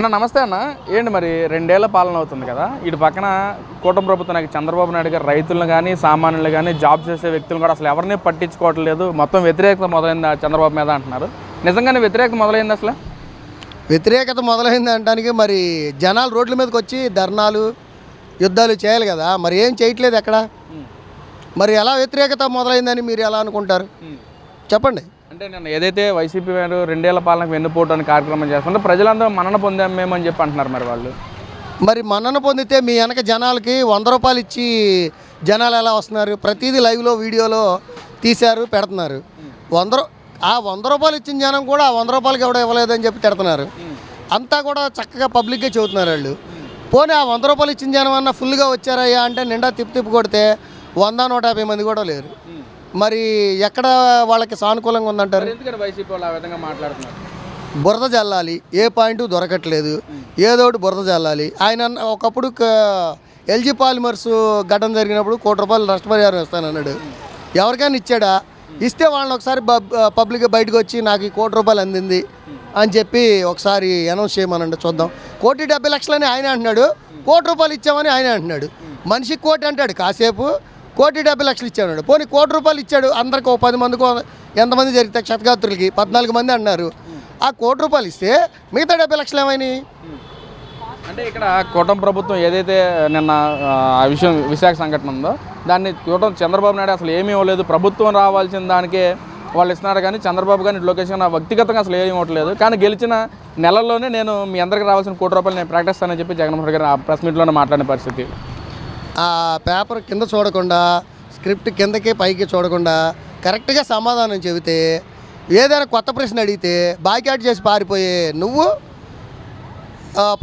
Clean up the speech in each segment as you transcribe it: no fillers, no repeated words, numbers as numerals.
అన్న నమస్తే అన్న. ఏంటి మరి 2 ఏళ్ల పాలన అవుతుంది కదా, ఇటు పక్కన కూటమి ప్రభుత్వానికి చంద్రబాబు నాయుడు గారు రైతులను కానీ సామాన్యులు కానీ జాబ్ చేసే వ్యక్తులు కూడా అసలు ఎవరిని పట్టించుకోవట్లేదు, మొత్తం వ్యతిరేకత మొదలైంది చంద్రబాబు మీద అంటున్నారు. నిజంగానే వ్యతిరేకత మొదలైంది? అసలు వ్యతిరేకత మొదలైంది అనడానికి మరి జనాలు రోడ్ల మీదకి వచ్చి ధర్నాలు యుద్ధాలు చేయాలి కదా, మరి ఏం చేయట్లేదు ఎక్కడ. మరి ఎలా వ్యతిరేకత మొదలైందని మీరు ఎలా అనుకుంటారు చెప్పండి. అంటే నేను ఏదైతే వైసీపీ వారు 2 ఏళ్ల పాలనకు వెన్నుపోటు అని కార్యక్రమం చేస్తుంటే ప్రజలందరూ మన్నన పొందాం మేమని చెప్పి అంటున్నారు. మరి వాళ్ళు మరి మన్నన పొందితే మీ వెనక జనాలకి 100 రూపాయలు ఇచ్చి జనాలు ఎలా వస్తున్నారు? ప్రతిదీ లైవ్లో వీడియోలో తీశారు పెడుతున్నారు. 100 రూపాయలు ఇచ్చిన జనం కూడా ఆ 100 రూపాయలకి ఎవడో ఇవ్వలేదని చెప్పి తిడుతున్నారు. అంతా కూడా చక్కగా పబ్లిక్గా చెబుతున్నారు వాళ్ళు. పోనీ ఆ 100 రూపాయలు ఇచ్చిన జనం అన్న ఫుల్గా వచ్చారయ్యా అంటే నిండా తిప్పి కొడితే 100-150 మంది కూడా లేరు. మరి ఎక్కడ వాళ్ళకి సానుకూలంగా ఉందంటారు? వైసీపీ వాళ్ళు ఆ విధంగా మాట్లాడుతున్నారు. బురద జల్లాలి, ఏ పాయింట్ దొరకట్లేదు, ఏదోటి బురద జల్లాలి. ఆయన ఒకప్పుడు ఎల్జీ పాలిమర్స్ ఘటన జరిగినప్పుడు 1 కోటి రూపాయలు నష్టపరిహారం ఇస్తానన్నాడు. ఎవరికైనా ఇచ్చాడా? ఇస్తే వాళ్ళని ఒకసారి పబ్లిక్గా బయటకు వచ్చి నాకు ఈ 1 కోటి రూపాయలు అందింది అని చెప్పి ఒకసారి అనౌన్స్ చేయమనండి చూద్దాం. 1,70,00,000 ఆయన అంటున్నాడు, 1 కోటి రూపాయలు ఇచ్చామని ఆయన అంటున్నాడు. మనిషికి 1 కోటి అంటాడు, కాసేపు 1,70,00,000 ఇచ్చాడు. పోనీ 1 కోటి రూపాయలు ఇచ్చాడు, అందరికి 10 మందికి ఎంతమంది జరిగితే క్షతగాత్రులకి 14 మంది అన్నారు. ఆ 1 కోటి రూపాయలు ఇస్తే మిగతా 70,00,000 ఏమైనాయి? అంటే ఇక్కడ కూటమి ప్రభుత్వం ఏదైతే నిన్న ఆ విశాఖ సంఘటన ఉందో దాన్ని చంద్రబాబు నాయుడు అసలు ఏమీ ఇవ్వలేదు, ప్రభుత్వం రావాల్సిన దానికే వాళ్ళు ఇస్తున్నారు. కానీ చంద్రబాబు కానీ లోకేష్ కానీ వ్యక్తిగతంగా అసలు ఏమీ ఇవ్వట్లేదు. కానీ గెలిచిన నెలల్లోనే నేను మీ అందరికి రావాల్సిన 1 కోటి రూపాయలు నేను ప్రకటిస్తానని చెప్పి జగన్మోహన్ రెడ్డి గారు ఆ ప్రెస్ మీట్లోనే మాట్లాడిన పరిస్థితి. ఆ పేపర్ కింద చూడకుండా, స్క్రిప్ట్ కిందకి పైకి చూడకుండా కరెక్ట్గా సమాధానం చెబితే, ఏదైనా కొత్త ప్రశ్న అడిగితే బాయ్కాట్ చేసి పారిపోయే నువ్వు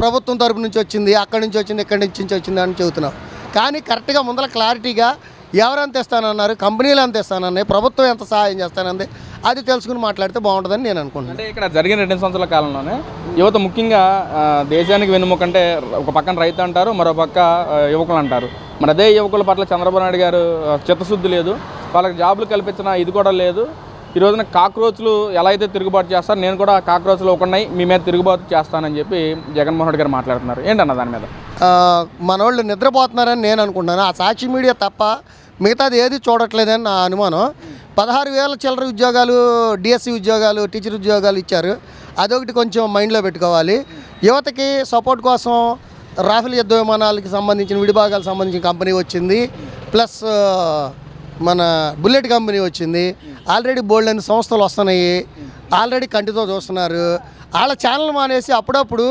ప్రభుత్వం తరపు నుంచి వచ్చింది, అక్కడి నుంచి వచ్చింది, ఇక్కడి నుంచి వచ్చింది అని చెబుతున్నావు. కానీ కరెక్ట్గా ముందర క్లారిటీగా ఎవరెంత ఇస్తానన్నారు, కంపెనీలు ఎంత ఇస్తానన్నాయి, ప్రభుత్వం ఎంత సహాయం చేస్తానంది, అది తెలుసుకుని మాట్లాడితే బాగుంటుందని నేను అనుకుంటున్నాను. అంటే ఇక్కడ జరిగిన 2 సంవత్సరాల కాలంలోనే యువత ముఖ్యంగా దేశానికి వెన్నుముక అంటే ఒక పక్కన రైతు అంటారు, మరో పక్క యువకులు అంటారు. మరి అదే యువకుల పట్ల చంద్రబాబు నాయుడు గారు చిత్తశుద్ధి లేదు, వాళ్ళకి జాబులు కల్పించిన ఇది కూడా లేదు. ఈ రోజున కాక్రోచ్లు ఎలా అయితే తిరుగుబాటు చేస్తారు, నేను కూడా కాక్రోచ్లు ఒకన్నాయి మీ మీద తిరుగుబాటు చేస్తానని చెప్పి జగన్మోహన్ రెడ్డి గారు మాట్లాడుతున్నారు. ఏంటన్న దాని మీద? మనోళ్ళు నిద్రపోతున్నారని నేను అనుకుంటున్నాను. ఆ సాక్షి మీడియా తప్ప మిగతాది ఏది చూడట్లేదని నా అనుమానం. 16,000 చిల్లర ఉద్యోగాలు, డిఎస్సి ఉద్యోగాలు, టీచర్ ఉద్యోగాలు ఇచ్చారు. అదొకటి కొంచెం మైండ్లో పెట్టుకోవాలి. యువతకి సపోర్ట్ కోసం రాఫెల్ యుద్ధ విమానాలకి సంబంధించిన విడిభాగాలకు సంబంధించిన కంపెనీ వచ్చింది, ప్లస్ మన బుల్లెట్ కంపెనీ వచ్చింది. ఆల్రెడీ బోల్డ్ అనే సంస్థలు వస్తున్నాయి, ఆల్రెడీ కంటితో చూస్తున్నారు. వాళ్ళ ఛానల్ మానేసి అప్పుడప్పుడు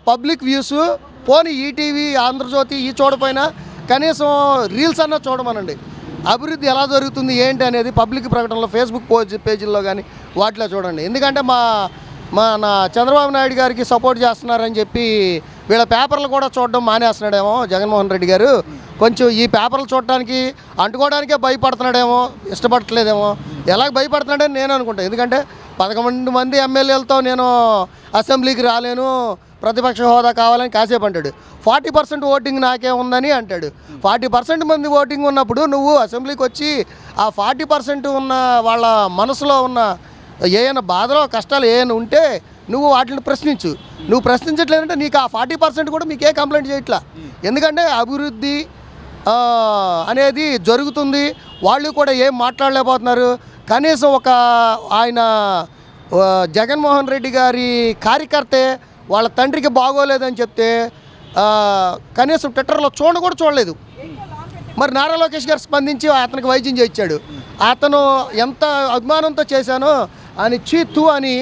పబ్లిక్ వ్యూస్ పోనీ ఈటీవీ, ఆంధ్రజ్యోతి ఈ చూడపోయినా కనీసం రీల్స్ అన్నా చూడమనండి. అభివృద్ధి ఎలా జరుగుతుంది ఏంటి అనేది పబ్లిక్ ప్రకటనలో ఫేస్బుక్ పేజీల్లో కానీ వాటిలో చూడండి. ఎందుకంటే నా చంద్రబాబు నాయుడు గారికి సపోర్ట్ చేస్తున్నారని చెప్పి వీళ్ళ పేపర్లు కూడా చూడడం మానేస్తున్నాడేమో జగన్మోహన్ రెడ్డి గారు. కొంచెం ఈ పేపర్లు చూడటానికి అంటుకోవడానికే భయపడుతున్నాడేమో, ఇష్టపడట్లేదేమో. ఎలాగ భయపడుతున్నాడని నేను అనుకుంటాను. ఎందుకంటే 11 మంది ఎమ్మెల్యేలతో నేను అసెంబ్లీకి రాలేను, ప్రతిపక్ష హోదా కావాలని కాసేపు అంటాడు. 40% ఓటింగ్ నాకే ఉందని అంటాడు. 40% మంది ఓటింగ్ ఉన్నప్పుడు నువ్వు అసెంబ్లీకి వచ్చి ఆ 40% ఉన్న వాళ్ళ మనసులో ఉన్న ఏమైనా బాధలో కష్టాలు ఏమైనా ఉంటే నువ్వు వాటిని ప్రశ్నించు. నువ్వు ప్రశ్నించట్లేదంటే నీకు ఆ 40% కూడా మీకే కంప్లైంట్ చేయట్లా. ఎందుకంటే అభివృద్ధి అనేది జరుగుతుంది, వాళ్ళు కూడా ఏం మాట్లాడలేకపోతున్నారు. కనీసం ఒక ఆయన జగన్మోహన్ రెడ్డి గారి కార్యకర్తే వాళ్ళ తండ్రికి బాగోలేదని చెప్తే కనీసం ట్విట్టర్లో చూడలేదు. మరి నారా లోకేష్ గారు స్పందించి అతనికి వైద్యం చేయించాడు. అతను ఎంత అభిమానంతో చేశానో అని చీతు అని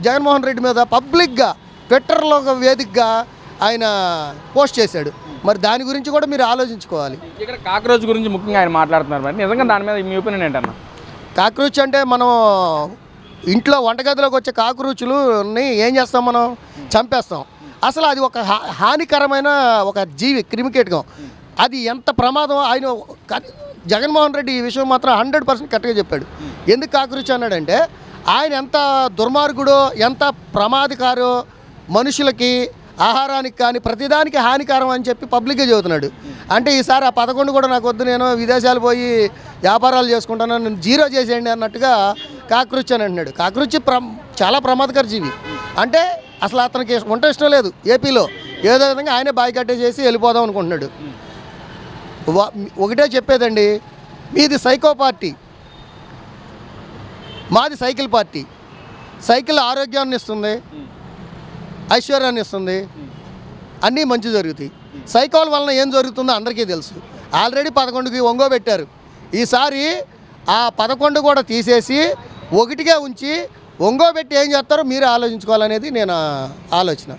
జగన్మోహన్ రెడ్డి మీద పబ్లిక్గా ట్విట్టర్లో వేదికగా ఆయన పోస్ట్ చేశాడు. మరి దాని గురించి కూడా మీరు ఆలోచించుకోవాలి. ఇక్కడ కాక్రోచ్ గురించి ముఖ్యంగా ఆయన మాట్లాడుతున్నారు. మరి నిజంగా దాని మీద మీ ఒపీనియన్ ఏంటన్నా? కాక్రోచ్ అంటే మనం ఇంట్లో వంటగదిలోకి వచ్చే కాక్రోచ్లని ఏం చేస్తాం, మనం చంపేస్తాం. అసలు అది ఒక హానికరమైన ఒక జీవి, క్రిమికీటకం. అది ఎంత ప్రమాదం ఆయన జగన్మోహన్ రెడ్డి ఈ విషయం మాత్రం 100% కరెక్ట్గా చెప్పాడు. ఎందుకు కాక్రోచ్ అన్నాడంటే ఆయన ఎంత దుర్మార్గుడో, ఎంత ప్రమాదకారో, మనుషులకి ఆహారానికి కానీ ప్రతిదానికి హానికరం అని చెప్పి పబ్లిక్గా చెబుతున్నాడు. అంటే ఈసారి ఆ 11 కూడా నాకు వద్దు, నేను విదేశాలు పోయి వ్యాపారాలు చేసుకుంటాను, నేను 0 చేసేయండి అన్నట్టుగా కాక్రోచ్ అని అంటున్నాడు. కాక్రోచ్ చాలా ప్రమాదకర జీవి. అంటే అసలు అతనికి ఉంటే ఇష్టం లేదు ఏపీలో. ఏదో విధంగా ఆయనే బాయ్కట్టే చేసి వెళ్ళిపోదాం అనుకుంటున్నాడు. ఒకటే చెప్పేదండి, మీది సైకో పార్టీ, మాది సైకిల్ పార్టీ. సైకిల్ ఆరోగ్యాన్ని ఇస్తుంది, ఐశ్వర్యాన్ని ఇస్తుంది, అన్నీ మంచి జరుగుతాయి. సైకిల్ వలన ఏం జరుగుతుందో అందరికీ తెలుసు. ఆల్రెడీ 11కి ఒంగోబెట్టారు. ఈసారి ఆ 11 కూడా తీసేసి 1కే ఉంచి ఒంగోబెట్టి ఏం చేస్తారో మీరే ఆలోచించుకోవాలనేది నేను ఆలోచన.